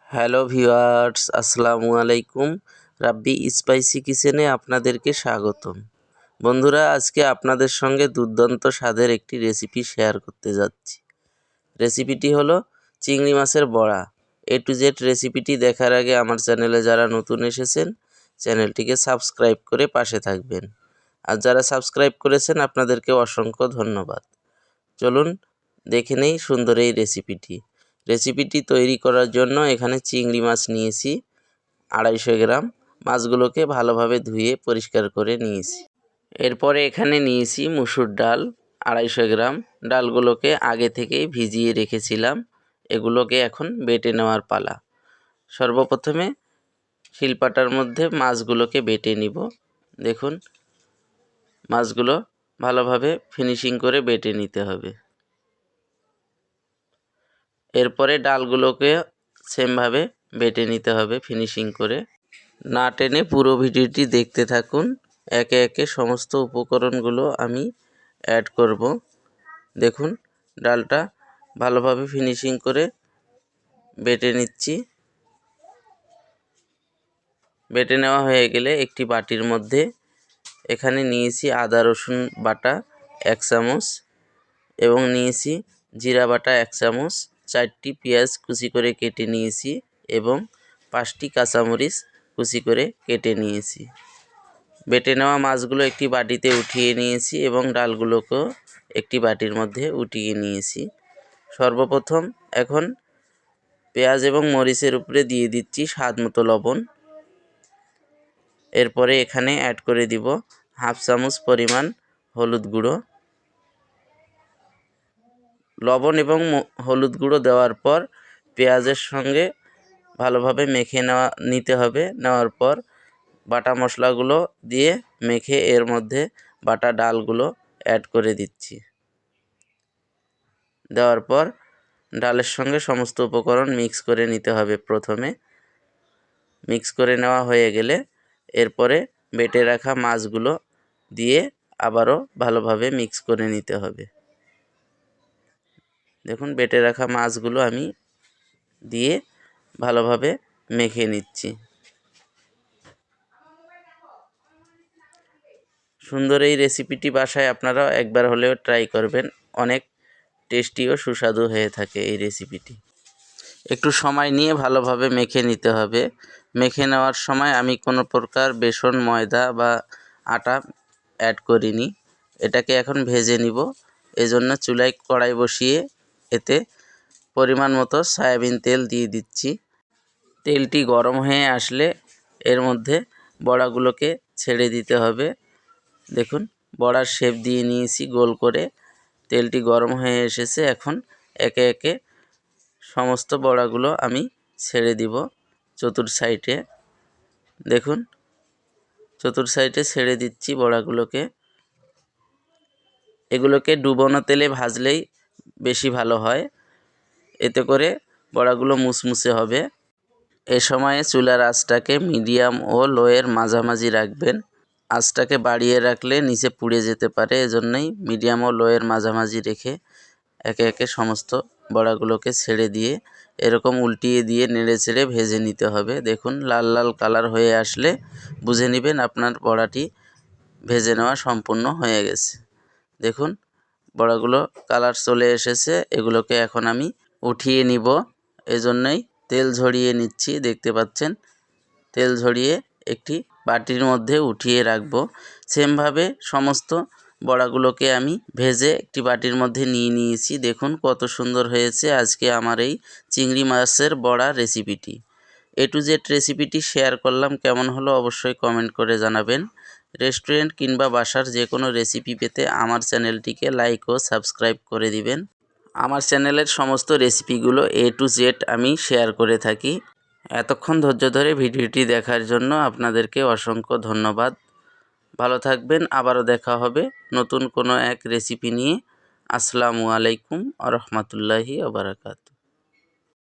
Hello viewers, আসসালামু আলাইকুম। রাব্বি spicy কিচেনে আপনাদেরকে স্বাগতম। বন্ধুরা, আজকে আপনাদের সঙ্গে দুর্দান্ত স্বাদের একটি রেসিপি শেয়ার করতে যাচ্ছি। রেসিপিটি হলো চিংড়ি মাছের বড়া। A to Z রেসিপিটি দেখার আগে আমার চ্যানেলে যারা নতুন এসেছেন, চ্যানেলটিকে সাবস্ক্রাইব করে পাশে থাকবেন। আর যারা সাবস্ক্রাইব করেছেন আপনাদেরকে অসংখ্য ধন্যবাদ। চলুন দেখে নেই সুন্দর এই রেসিপিটি তৈরি করার জন্য এখানে চিংড়ি মাছ নিয়েছি 250 গ্রাম। মাছগুলোকে ভালোভাবে ধুয়ে পরিষ্কার করে নিয়েছি। এরপরে এখানে নিয়েছি মুসুর ডাল 250 গ্রাম। ডালগুলোকে আগে থেকেই ভিজিয়ে রেখেছিলাম। এগুলোকে এখন বেটে নেওয়ার পালা। সর্বপ্রথমে শিলপাটার মধ্যে মাছগুলোকে বেটে নিব। দেখুন, মাছগুলো ভালোভাবে ফিনিশিং করে বেটে নিতে হবে। এরপরে ডালগুলোকে সেমভাবে বেটে নিতে হবে ফিনিশিং করে। না টেনে পুরো ভিডিওটি দেখতে থাকুন। একে একে সমস্ত উপকরণগুলো আমি অ্যাড করব। দেখুন, ডালটা ভালোভাবে ফিনিশিং করে বেটে নিচ্ছি। বেটে নেওয়া হয়ে গেলে একটি বাটির মধ্যে এখানে নিয়েছি আদা রসুন বাটা 1 চামচ এবং নিয়েছি জিরা বাটা 1 চামচ, 4টি পেঁয়াজ কুচি করে কেটে নিয়েছি এবং 5টি কাঁচামরিচ কুচি করে কেটে নিয়েছি। বেটে নেওয়া মাছগুলো একটি বাটিতে উঠিয়ে নিয়েছি এবং ডালগুলোকেও একটি বাটির মধ্যে উঠিয়ে নিয়েছি। সর্বপ্রথম এখন পেঁয়াজ এবং মরিচের উপরে দিয়ে দিচ্ছি স্বাদ মতো লবণ। এরপরে এখানে অ্যাড করে দিব 1/2 চামচ পরিমাণ হলুদ গুঁড়ো। লবণ এবং হলুদ গুঁড়ো দেওয়ার পর পেঁয়াজের সঙ্গে ভালোভাবে মেখে নিতে হবে। নেওয়ার পর বাটা মশলাগুলো দিয়ে মেখে এর মধ্যে বাটা ডালগুলো অ্যাড করে দিচ্ছি। দেওয়ার পর ডালের সঙ্গে সমস্ত উপকরণ মিক্স করে নিতে হবে। প্রথমে মিক্স করে নেওয়া হয়ে গেলে এরপরে বেটে রাখা মাছগুলো দিয়ে আবারও ভালোভাবে মিক্স করে নিতে হবে। দেখুন, বেটে রাখা মাছগুলো আমি দিয়ে ভালোভাবে মেখে নিচ্ছি। সুন্দর এই রেসিপিটি বাসায় আপনারা একবার হলেও ট্রাই করবেন। অনেক টেস্টি ও সুস্বাদু হয়ে থাকে এই রেসিপিটি। একটু সময় নিয়ে ভালোভাবে মেখে নিতে হবে। মেখে নেওয়ার সময় আমি কোনো প্রকার বেসন, ময়দা বা আটা অ্যাড করিনি। এটাকে এখন ভেজে নিব। এজন্য চুলায় কড়াই বসিয়ে এতে পরিমাণ মতো সয়াবিন তেল দিয়ে দিচ্ছি। তেলটি গরম হয়ে আসলে এর মধ্যে বড়াগুলোকে ছেড়ে দিতে হবে। দেখুন, বড়ার শেপ দিয়ে নিয়েছি গোল করে। তেলটি গরম হয়ে এসেছে। এখন একে একে সমস্ত বড়াগুলো আমি ছেড়ে দিব চতুর সাইডে। দেখুন, চতুর সাইডে ছেড়ে দিচ্ছি বড়াগুলোকে। এগুলোকে ডুবোনো তেলে ভাজলেই বেশি ভালো হয়, এতে করে বড়াগুলো মুসমুসে হবে। এ সময়ে চুলার আঁচটাকে মিডিয়াম ও লোয়ের মাঝামাঝি রাখবেন। আঁচটাকে বাড়িয়ে রাখলে নিচে পুড়ে যেতে পারে। এজন্যই মিডিয়াম ও লোয়ের মাঝামাঝি রেখে একে একে সমস্ত বড়াগুলোকে ছেড়ে দিয়ে এরকম উল্টিয়ে দিয়ে নেড়ে ছেড়ে ভেজে নিতে হবে। দেখুন, লাল লাল কালার হয়ে আসলে বুঝে নেবেন আপনার বড়াটি ভেজে নেওয়া সম্পূর্ণ হয়ে গেছে। দেখুন, বড়াগুলো কালার চলে এসেছে। এগুলোকে এখন আমি উঠিয়ে নিব। এজন্যই তেল ঝরিয়ে নিচ্ছি। দেখতে পাচ্ছেন, তেল ঝরিয়ে একটি বাটির মধ্যে উঠিয়ে রাখব। সেমভাবে সমস্ত বড়াগুলোকে আমি ভেজে একটি বাটির মধ্যে নিয়ে নিয়েছি। দেখুন কত সুন্দর হয়েছে আজকে আমার এই চিংড়ি মাছের বড়া রেসিপিটি। A to Z রেসিপিটি শেয়ার করলাম। কেমন হলো অবশ্যই কমেন্ট করে জানাবেন। রেস্টুরেন্ট কিংবা বাসার যে কোনো রেসিপি পেতে আমার চ্যানেলটিকে লাইক ও সাবস্ক্রাইব করে দিবেন। আমার চ্যানেলের সমস্ত রেসিপিগুলো A to Z আমি শেয়ার করে থাকি। এতক্ষণ ধৈর্য ধরে ভিডিওটি দেখার জন্য আপনাদেরকে অসংখ্য ধন্যবাদ। ভালো থাকবেন। আবারও দেখা হবে নতুন কোনো এক রেসিপি নিয়ে। আসসালামু আলাইকুম ওয়া রাহমাতুল্লাহি ওয়া বারাকাতুহু।